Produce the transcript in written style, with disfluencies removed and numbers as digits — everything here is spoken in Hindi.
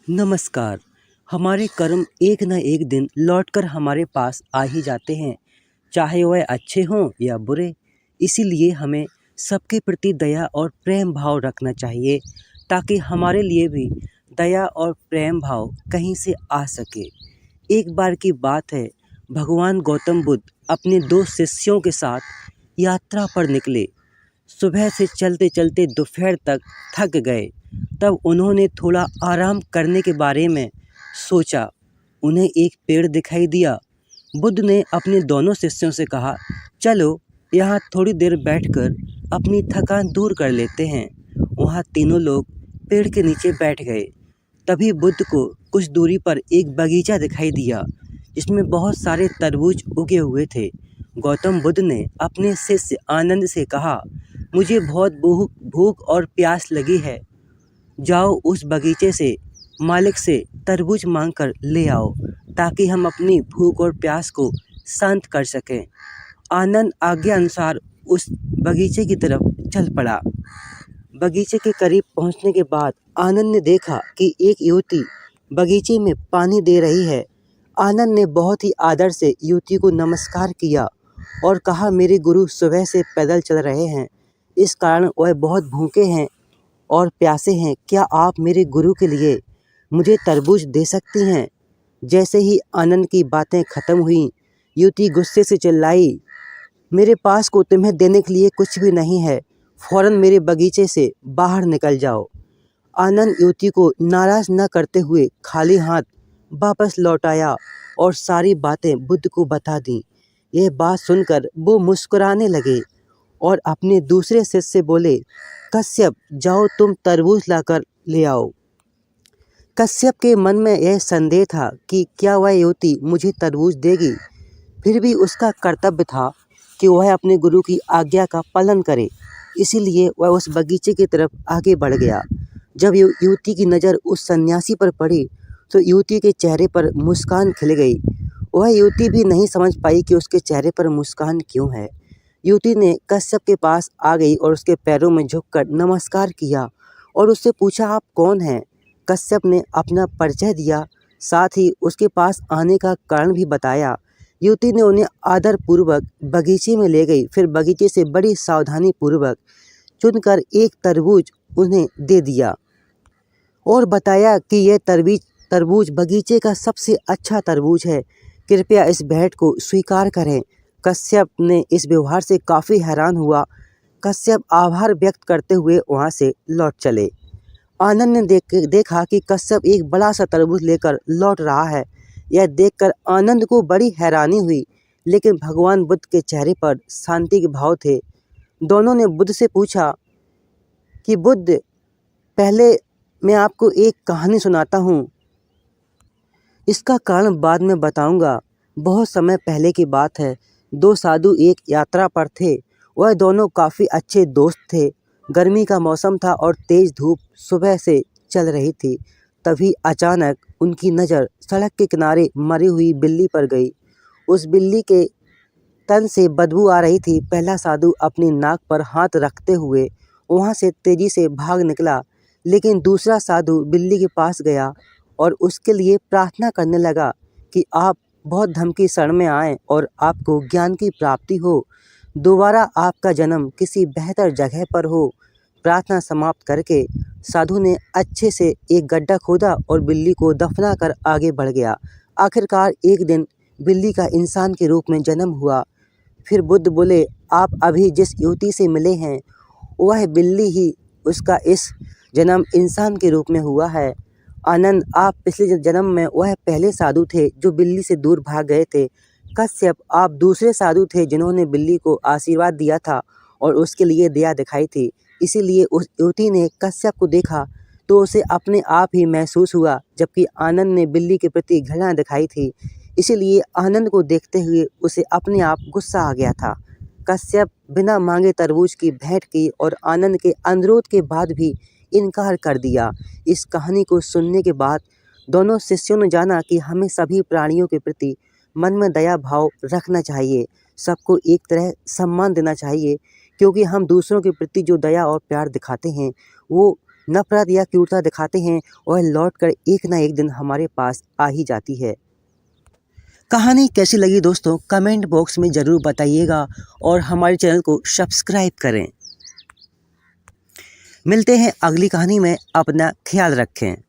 नमस्कार। हमारे कर्म एक न एक दिन लौटकर हमारे पास आ ही जाते हैं, चाहे वह अच्छे हों या बुरे। इसीलिए हमें सबके प्रति दया और प्रेम भाव रखना चाहिए, ताकि हमारे लिए भी दया और प्रेम भाव कहीं से आ सके। एक बार की बात है, भगवान गौतम बुद्ध अपने 2 शिष्यों के साथ यात्रा पर निकले। सुबह से चलते-चलते दोपहर तक थक गए। तब उन्होंने थोड़ा आराम करने के बारे में सोचा। उन्हें एक पेड़ दिखाई दिया। बुद्ध ने अपने दोनों शिष्यों से कहा, चलो यहाँ थोड़ी देर बैठकर अपनी थकान दूर कर लेते हैं। वहाँ तीनों लोग पेड़ के नीचे बैठ गए। तभी बुद्ध को कुछ दूरी पर एक बगीचा दिखाई दिया, जिसमें बहुत सारे तरबूज उगे हुए थे। गौतम बुद्ध ने अपने शिष्य आनंद से कहा, मुझे बहुत भूख और प्यास लगी है। जाओ उस बगीचे से मालिक से तरबूज मांग कर ले आओ, ताकि हम अपनी भूख और प्यास को शांत कर सकें। आनंद आज्ञा अनुसार उस बगीचे की तरफ चल पड़ा। बगीचे के करीब पहुंचने के बाद आनंद ने देखा कि एक युवती बगीचे में पानी दे रही है। आनंद ने बहुत ही आदर से युवती को नमस्कार किया और कहा, मेरे गुरु सुबह से पैदल चल रहे हैं, इस कारण वह बहुत भूखे हैं और प्यासे हैं। क्या आप मेरे गुरु के लिए मुझे तरबूज दे सकती हैं? जैसे ही आनंद की बातें खत्म हुई, युवती गुस्से से चिल्लाई, मेरे पास को तुम्हें देने के लिए कुछ भी नहीं है, फौरन मेरे बगीचे से बाहर निकल जाओ। आनंद युवती को नाराज न करते हुए खाली हाथ वापस लौट आया और सारी बातें बुद्ध को बता दी। यह बात सुनकर वो मुस्कुराने लगे और अपने दूसरे शिष्य से बोले, कश्यप जाओ तुम तरबूज लाकर ले आओ। कश्यप के मन में यह संदेह था कि क्या वह युवती मुझे तरबूज देगी। फिर भी उसका कर्तव्य था कि वह अपने गुरु की आज्ञा का पालन करे। इसीलिए वह उस बगीचे की तरफ आगे बढ़ गया। जब युवती की नज़र उस सन्यासी पर पड़ी तो युवती के चेहरे पर मुस्कान खिल गई। वह युवती भी नहीं समझ पाई कि उसके चेहरे पर मुस्कान क्यों है। युवती ने कश्यप के पास आ गई और उसके पैरों में झुककर नमस्कार किया और उससे पूछा, आप कौन हैं? कश्यप ने अपना परिचय दिया, साथ ही उसके पास आने का कारण भी बताया। युवती ने उन्हें आदरपूर्वक बगीचे में ले गई। फिर बगीचे से बड़ी सावधानी पूर्वक चुनकर एक तरबूज उन्हें दे दिया और बताया कि यह तरबूज बगीचे का सबसे अच्छा तरबूज है, कृपया इस भेंट को स्वीकार करें। कश्यप ने इस व्यवहार से काफ़ी हैरान हुआ। कश्यप आभार व्यक्त करते हुए वहाँ से लौट चले। आनंद ने देखा कि कश्यप एक बड़ा सा तरबूज लेकर लौट रहा है। यह देखकर आनंद को बड़ी हैरानी हुई, लेकिन भगवान बुद्ध के चेहरे पर शांति के भाव थे। दोनों ने बुद्ध से पूछा कि बुद्ध, पहले मैं आपको एक कहानी सुनाता हूँ, इसका कारण बाद में बताऊँगा। बहुत समय पहले की बात है, 2 साधु एक यात्रा पर थे। वह दोनों काफ़ी अच्छे दोस्त थे। गर्मी का मौसम था और तेज़ धूप सुबह से चल रही थी। तभी अचानक उनकी नज़र सड़क के किनारे मरी हुई बिल्ली पर गई। उस बिल्ली के तन से बदबू आ रही थी। पहला साधु अपनी नाक पर हाथ रखते हुए वहाँ से तेज़ी से भाग निकला, लेकिन दूसरा साधु बिल्ली के पास गया और उसके लिए प्रार्थना करने लगा कि आप बहुत धमकी शरण में आएँ और आपको ज्ञान की प्राप्ति हो, दोबारा आपका जन्म किसी बेहतर जगह पर हो। प्रार्थना समाप्त करके साधु ने अच्छे से एक गड्ढा खोदा और बिल्ली को दफना कर आगे बढ़ गया। आखिरकार एक दिन बिल्ली का इंसान के रूप में जन्म हुआ। फिर बुद्ध बोले, आप अभी जिस युवती से मिले हैं वह बिल्ली ही, उसका इस जन्म इंसान के रूप में हुआ है। आनंद, आप पिछले जन्म में वह पहले साधु थे जो बिल्ली से दूर भाग गए थे। कश्यप, आप दूसरे साधु थे जिन्होंने बिल्ली को आशीर्वाद दिया था और उसके लिए दया दिखाई थी। इसीलिए उस युवती ने कश्यप को देखा तो उसे अपने आप ही महसूस हुआ, जबकि आनंद ने बिल्ली के प्रति घृणा दिखाई थी। इसीलिए आनंद को देखते हुए उसे अपने आप गुस्सा आ गया था। कश्यप बिना मांगे तरबूज की भेंट की और आनंद के अनुरोध के बाद भी इनकार कर दिया। इस कहानी को सुनने के बाद दोनों शिष्यों ने जाना कि हमें सभी प्राणियों के प्रति मन में दया भाव रखना चाहिए, सबको एक तरह सम्मान देना चाहिए, क्योंकि हम दूसरों के प्रति जो दया और प्यार दिखाते हैं वो नफरत या क्रूरता दिखाते हैं, वह लौटकर एक ना एक दिन हमारे पास आ ही जाती है। कहानी कैसी लगी दोस्तों, कमेंट बॉक्स में ज़रूर बताइएगा और हमारे चैनल को सब्सक्राइब करें। मिलते हैं अगली कहानी में, अपना ख्याल रखें।